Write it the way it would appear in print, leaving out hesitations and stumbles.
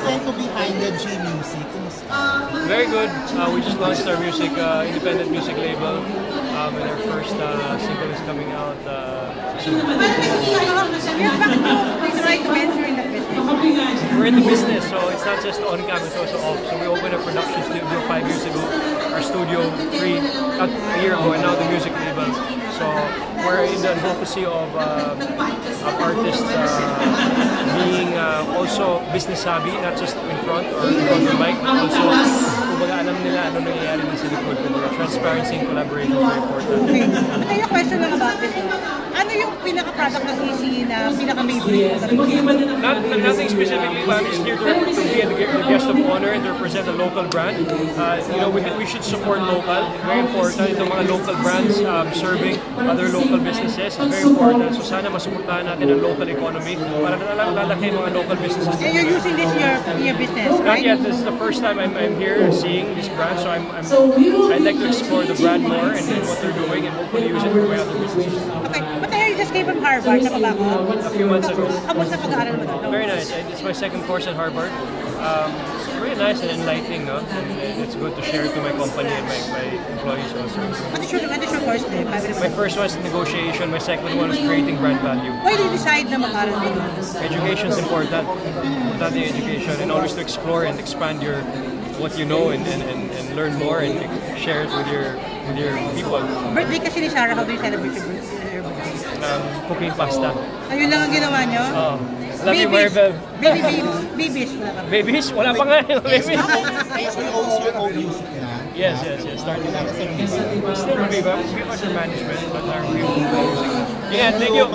kwento behind the G Music, kumusta? Very good. We just launched our music, independent music label, and our first single is coming out soon. You're back to try to venture in the business. We're in the business, so it's not just on cam, it's also off. So we opened a production studio 5 years ago, our studio 3, not a year ago, and now the music label. So we're in the advocacy of artists being also business savvy, not just in front or in front of the mic, but also kumbaga alam nila ano nangyayari din sa likod. Transparency and collaboration is very important. Okay. But I have a question lang about this. Ano yung pinaka-product ng EC na pinaka-favorite? Nothing specifically, but I'm just here to be the guest of honor and to represent a local brand. You know, we should support local. Very important. Itong mga local brands serving other local businesses is very important. So sana masuportahan natin ang local economy para lalaki yung mga local businesses. And you're using this in your business, right? Not yet. This is the first time I'm here seeing this brand, so I'd like to explore the brand more and what they're doing and hopefully use it for my other businesses. Okay, but I just came from Harvard, na ba ako? A few months ago. Kamusta pag-aaral mo doon? Very nice. It's my second course at Harvard. Very nice and enlightening, no? And it's good to share to my company and my employees also. What is your course there? My first one is negotiation. My second one is creating brand value. Why did you decide na mag-aaral dito? Education is important. Important the education and always to explore and expand your what you know and learn more and share it with your people. Birthday kasi ni Sarah, how do you celebrate your birthday? Cooking pasta. Ayun lang ang ginawa nyo? Love you, Maribel. Babies, wala pa. Babies? Wala pa nga. Babies. So you always your own music na? Yes. Starting now. Still, we have our management, but our music. Yeah, thank you.